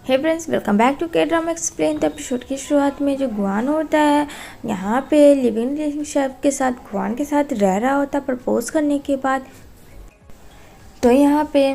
Hey friends, welcome back to K drama explain. Episode की शुरुआत में जो गुआन होता है यहाँ पे लिविंग रिलेशनशिप के साथ गुआन के साथ रह रहा होता प्रपोज करने के बाद। तो यहाँ पे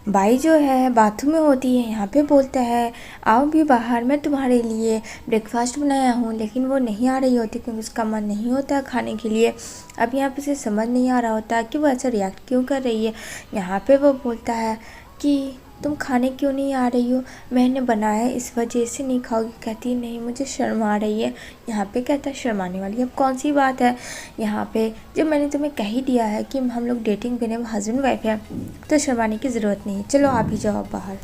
बाई जो है बाथरूम में होती है, यहाँ पे बोलता है आओ भी बाहर, मैं तुम्हारे लिए ब्रेकफास्ट बनाया हूँ। लेकिन वो नहीं आ रही होती क्योंकि उसका मन नहीं होता खाने के लिए। अब यहाँ पे उसे समझ नहीं आ रहा होता कि वो ऐसा रिएक्ट क्यों कर रही है। यहाँ पे वो बोलता है कि तुम खाने क्यों नहीं आ रही हो, मैंने बनाया है इस वजह से नहीं खाओगी। कहती है नहीं मुझे शर्म आ रही है। यहाँ पे कहता है शर्माने वाली अब कौन सी बात है, यहाँ पे जब मैंने तुम्हें कह ही दिया है कि हम लोग डेटिंग पे नहीं हस्बैंड वाइफ है तो शर्माने की ज़रूरत नहीं है, चलो आप ही जाओ बाहर।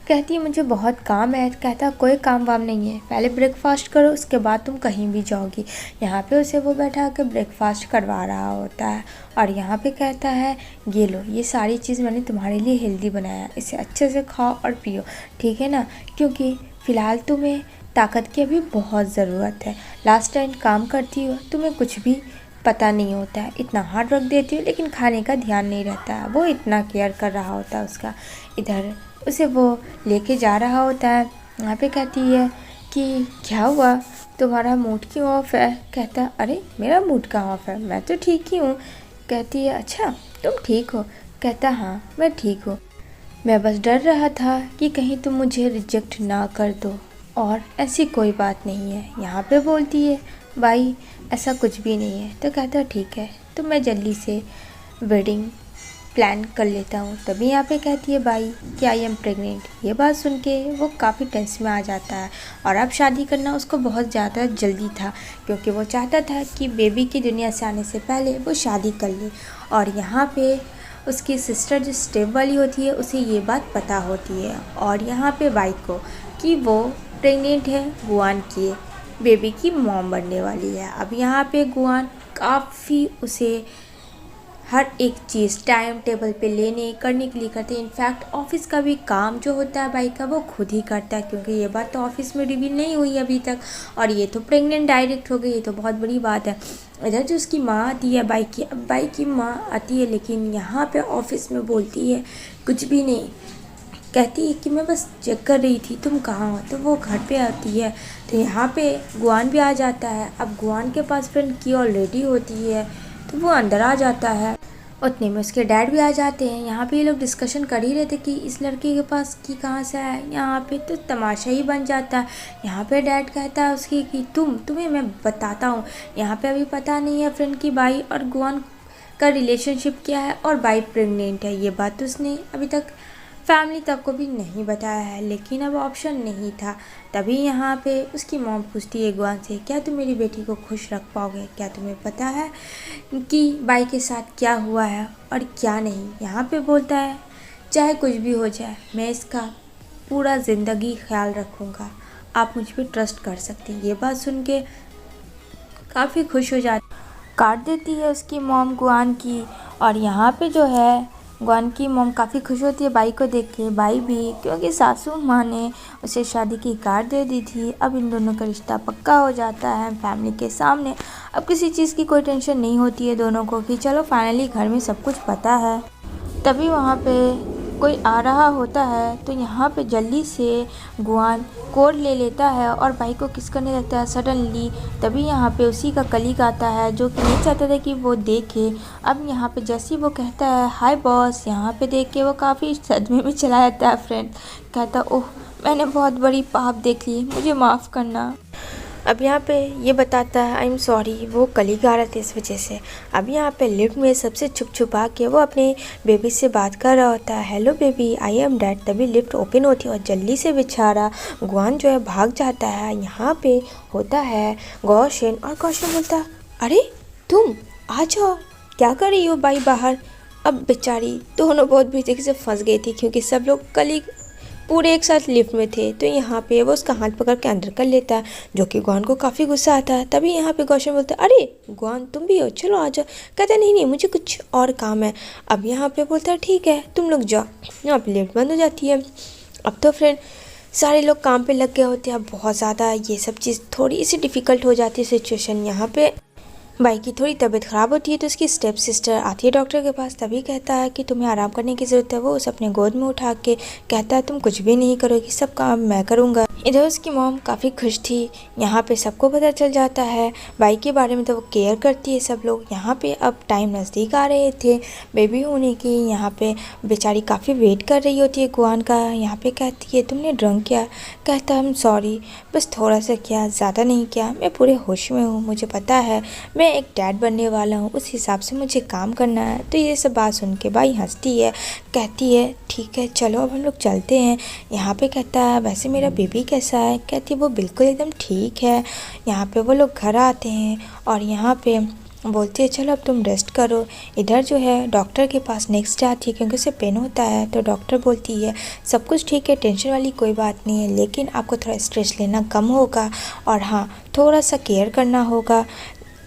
कहती है मुझे बहुत काम है। कहता कोई काम वाम नहीं है, पहले ब्रेकफास्ट करो उसके बाद तुम कहीं भी जाओगी। यहाँ पे उसे वो बैठा के ब्रेकफास्ट करवा रहा होता है और यहाँ पे कहता है ये लो, ये सारी चीज़ मैंने तुम्हारे लिए हेल्दी बनाया, इसे अच्छे से खाओ और पियो, ठीक है ना, क्योंकि फ़िलहाल तुम्हें ताकत की अभी बहुत ज़रूरत है। लास्ट टाइम काम करती हो तुम्हें कुछ भी पता नहीं होता है, इतना हार्ड वर्क देती हो लेकिन खाने का ध्यान नहीं रहता है। वो इतना केयर कर रहा होता है उसका। इधर उसे वो लेके जा रहा होता है। यहाँ पे कहती है कि क्या हुआ, तुम्हारा मूड क्यों ऑफ है। कहता है अरे मेरा मूड कहाँ ऑफ है, मैं तो ठीक ही हूँ। कहती है अच्छा तुम ठीक हो। कहता हाँ मैं ठीक हूँ, मैं बस डर रहा था कि कहीं तुम मुझे रिजेक्ट ना कर दो, और ऐसी कोई बात नहीं है। यहाँ पे बोलती है भाई ऐसा कुछ भी नहीं है। तो कहता ठीक है तो मैं जल्दी से वेडिंग प्लान कर लेता हूँ। तभी यहाँ पे कहती है भाई कि आई एम प्रेग्नेंट। ये बात सुन के वो काफ़ी टेंशन में आ जाता है और अब शादी करना उसको बहुत ज़्यादा जल्दी था क्योंकि वो चाहता था कि बेबी की दुनिया से आने से पहले वो शादी कर ले। और यहाँ पे उसकी सिस्टर जो स्टेप वाली होती है उसे ये बात पता होती है और यहाँ पे भाई को कि वो प्रेग्नेंट है, गुआन की बेबी की मॉम बनने वाली है। अब यहाँ पे गुआन काफ़ी उसे हर एक चीज़ टाइम टेबल पे लेने करने के लिए करते हैं। इनफैक्ट ऑफिस का भी काम जो होता है बाई का वो खुद ही करता है क्योंकि ये बात तो ऑफिस में रिवील नहीं हुई अभी तक और ये तो प्रेग्नेंट डायरेक्ट हो गई, ये तो बहुत बड़ी बात है। इधर जो उसकी माँ आती है बाई की, अब बाई की माँ आती है लेकिन यहाँ पे ऑफिस में बोलती है कुछ भी नहीं। कहती है कि मैं बस चेक कर रही थी तुम कहाँ हो। तो वो घर पे आती है तो यहाँ पे गुआन भी आ जाता है। अब गुआन के पास फ्रेंड की ऑलरेडी होती है तो वो अंदर आ जाता है। उतने में उसके डैड भी आ जाते हैं। यहाँ पे ये लोग डिस्कशन कर ही रहे थे कि इस लड़के के पास की कहाँ से आया। यहाँ पे तो तमाशा ही बन जाता है। यहाँ पे डैड कहता है उसकी कि तुम्हें मैं बताता हूँ। यहाँ पे अभी पता नहीं है फ्रेंड की बाई और गुआन का रिलेशनशिप क्या है और बाई प्रेग्नेंट है, ये बात तो उसने अभी तक फैमिली तक को भी नहीं बताया है, लेकिन अब ऑप्शन नहीं था। तभी यहाँ पे उसकी मॉम पूछती है गुआन से क्या तुम मेरी बेटी को खुश रख पाओगे, क्या तुम्हें पता है कि बाई के साथ क्या हुआ है और क्या नहीं। यहाँ पे बोलता है चाहे कुछ भी हो जाए मैं इसका पूरा ज़िंदगी ख्याल रखूँगा, आप मुझ पर ट्रस्ट कर सकते हैं। ये बात सुन के काफ़ी खुश हो जाती, काट देती है उसकी मॉम गुआन की। और यहाँ पे जो है गुआन की मॉम काफ़ी खुश होती है बाई को देख के। बाई भी, क्योंकि सासू माँ ने उसे शादी की कार्ड दे दी थी। अब इन दोनों का रिश्ता पक्का हो जाता है फैमिली के सामने। अब किसी चीज़ की कोई टेंशन नहीं होती है दोनों को कि चलो फाइनली घर में सब कुछ पता है। तभी वहाँ पे कोई आ रहा होता है तो यहाँ पे जल्दी से गुआन कोड ले लेता है और बाई को किस करने लगता है सडनली। तभी यहाँ पे उसी का कलीग आता है जो कि नहीं चाहता था कि वो देखे। अब यहाँ पे जैसे ही वो कहता है हाय बॉस, यहाँ पे देख के वो काफ़ी सदमे में चला जाता है फ्रेंड। कहता ओह मैंने बहुत बड़ी पाप देख ली, मुझे माफ़ करना। अब यहाँ पे ये बताता है आई एम सॉरी, वो कलीग आ रहे थे इस वजह से। अब यहाँ पे लिफ्ट में सबसे छुप छुपा के वो अपने बेबी से बात कर रहा होता है hello baby I am dad. तभी लिफ्ट ओपन होती है और जल्दी से बेचारा गुआन जो है भाग जाता है। यहाँ पे होता है गौशन और गौशन बोलता है अरे तुम आ जाओ, क्या कर रही हो बाई बाहर। अब बेचारी दोनों बहुत बुरी तरीके से फंस गई थी क्योंकि सब लोग कलीग पूरे एक साथ लिफ्ट में थे। तो यहाँ पे वो उसका हाथ पकड़ के अंदर कर लेता है जो कि गुआन को काफ़ी गुस्सा आता है। तभी यहाँ पे गौशन बोलता है अरे गुआन तुम भी हो, चलो आ जाओ। कहता है नहीं मुझे कुछ और काम है। अब यहाँ पे बोलता है ठीक है तुम लोग जाओ। यहाँ पे लिफ्ट बंद हो जाती है। अब तो फ्रेंड सारे लोग काम पे लग गए होते हैं। अब बहुत ज़्यादा ये सब चीज़ थोड़ी सी डिफ़िकल्ट हो जाती है सिचुएशन। यहाँ पे बाई की थोड़ी तबीयत ख़राब होती है तो उसकी स्टेप सिस्टर आती है डॉक्टर के पास, तभी कहता है कि तुम्हें आराम करने की ज़रूरत है। वो उसे अपने गोद में उठा के कहता है तुम कुछ भी नहीं करोगी, सब काम मैं करूँगा। इधर उसकी मॉम काफ़ी खुश थी। यहाँ पे सबको पता चल जाता है बाई के बारे में, तो वो केयर करती है सब लोग। यहाँ पे अब टाइम नज़दीक आ रहे थे बेबी होने की। यहाँ पे बेचारी काफ़ी वेट कर रही होती है गुआन का। यहाँ पे कहती है तुमने ड्रंक किया? कहता है सॉरी, बस थोड़ा सा किया, ज़्यादा नहीं किया, मैं पूरे होश में हूँ, मुझे पता है मैं एक डैड बनने वाला हूँ, उस हिसाब से मुझे काम करना है। तो ये सब बात सुन के बाई हंसती है, कहती है ठीक है चलो अब हम लोग चलते हैं। यहाँ पे कहता है वैसे मेरा बेबी कैसा है? कहती है वो बिल्कुल एकदम ठीक है। यहाँ पे वो लोग घर आते हैं और यहाँ पे बोलती है चलो अब तुम रेस्ट करो। इधर जो है डॉक्टर के पास नेक्स्ट आती है क्योंकि उसे पेन होता है। तो डॉक्टर बोलती है सब कुछ ठीक है, टेंशन वाली कोई बात नहीं है, लेकिन आपको थोड़ा स्ट्रेस लेना कम होगा और हाँ थोड़ा सा केयर करना होगा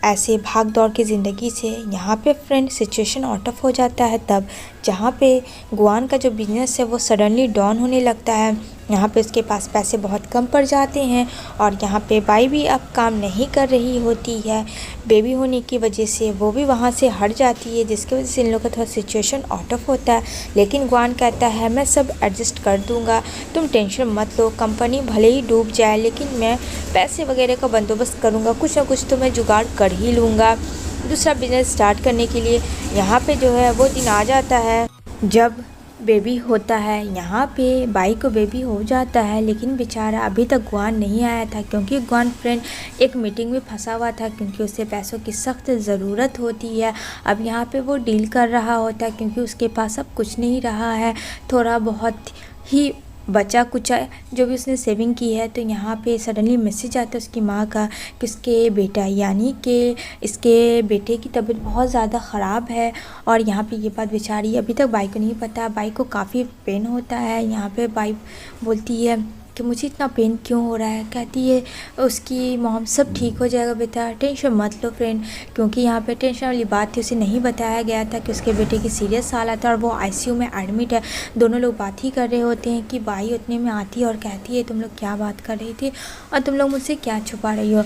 ऐसे भाग दौड़ की ज़िंदगी से। यहाँ पे फ्रेंड सिचुएशन आउट ऑफ हो जाता है तब जहाँ पे गुआन का जो बिज़नेस है वो सडनली डाउन होने लगता है। यहाँ पे उसके पास पैसे बहुत कम पड़ जाते हैं और यहाँ पे बाई भी अब काम नहीं कर रही होती है बेबी होने की वजह से, वो भी वहाँ से हट जाती है, जिसकी वजह से इन लोगों का थोड़ा सिचुएशन आउट ऑफ होता है। लेकिन गुआन कहता है मैं सब एडजस्ट कर दूँगा, तुम टेंशन मत लो, कंपनी भले ही डूब जाए लेकिन मैं पैसे वगैरह का बंदोबस्त करूँगा, कुछ ना कुछ तो मैं जुगाड़ कर ही लूँगा दूसरा बिज़नेस स्टार्ट करने के लिए। यहाँ पे जो है वो दिन आ जाता है जब बेबी होता है। यहाँ पे बाई को बेबी हो जाता है लेकिन बेचारा अभी तक गुआन नहीं आया था क्योंकि गुआन फ्रेंड एक मीटिंग में फंसा हुआ था क्योंकि उसे पैसों की सख्त ज़रूरत होती है। अब यहाँ पे वो डील कर रहा होता है क्योंकि उसके पास अब कुछ नहीं रहा है, थोड़ा बहुत ही बचा कुचा जो भी उसने सेविंग की है। तो यहाँ पे सडनली मैसेज आता है उसकी माँ का कि उसके बेटा यानी कि इसके बेटे की तबीयत बहुत ज़्यादा ख़राब है। और यहाँ पे ये बात बेचारी अभी तक बाई को नहीं पता, बाई को काफ़ी पेन होता है। यहाँ पे बाई बोलती है कि मुझे इतना पेन क्यों हो रहा है? कहती है उसकी मॉम सब ठीक हो जाएगा बेटा, टेंशन मत लो फ्रेंड, क्योंकि यहाँ पे टेंशन वाली बात थी, उसे नहीं बताया गया था कि उसके बेटे की सीरियस हालत है और वो आईसीयू में एडमिट है। दोनों लोग बात ही कर रहे होते हैं कि बाई उतने में आती है और कहती है तुम लोग क्या बात कर रही थी और तुम लोग मुझसे क्या छुपा रही हो,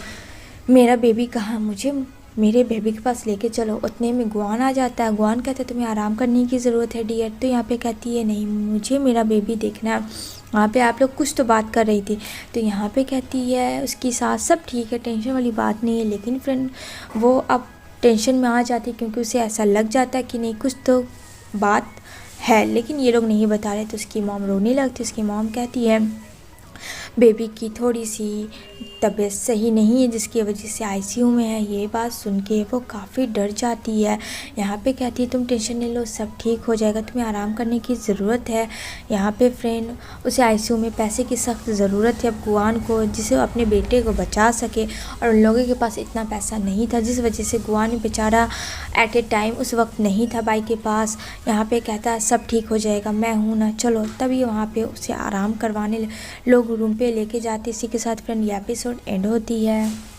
मेरा बेबी कहाँ, मुझे मेरे बेबी के पास लेके चलो। उतने में गुआन आ जाता है। गुआन कहता है तुम्हें आराम करने की ज़रूरत है डियर। तो यहाँ पे कहती है नहीं मुझे मेरा बेबी देखना है। वहाँ पे आप लोग कुछ तो बात कर रही थी। तो यहाँ पे कहती है उसकी सास सब ठीक है, टेंशन वाली बात नहीं है, लेकिन फ्रेंड वो अब टेंशन में आ जाती है क्योंकि उसे ऐसा लग जाता है कि नहीं कुछ तो बात है लेकिन ये लोग नहीं बता रहे। तो उसकी मॉम रोने लगती है। उसकी मॉम कहती है बेबी की थोड़ी सी तबीयत सही नहीं है जिसकी वजह से आईसीयू में है। ये बात सुन के वो काफ़ी डर जाती है। यहाँ पे कहती है तुम टेंशन नहीं लो, सब ठीक हो जाएगा, तुम्हें आराम करने की ज़रूरत है। यहाँ पे फ्रेंड उसे आईसीयू में पैसे की सख्त ज़रूरत है अब गुआन को, जिसे अपने बेटे को बचा सके, और उन लोगों के पास इतना पैसा नहीं था जिस वजह से गुआन बेचारा एट ए टाइम उस वक्त नहीं था बाई के पास। यहाँ पे कहता है सब ठीक हो जाएगा, मैं हूँ ना, चलो। तभी वहाँ पे उसे आराम करवाने लोग रूम पे लेके जाते। इसी के साथ फ्रेंड ये एपिसोड एंड होती है।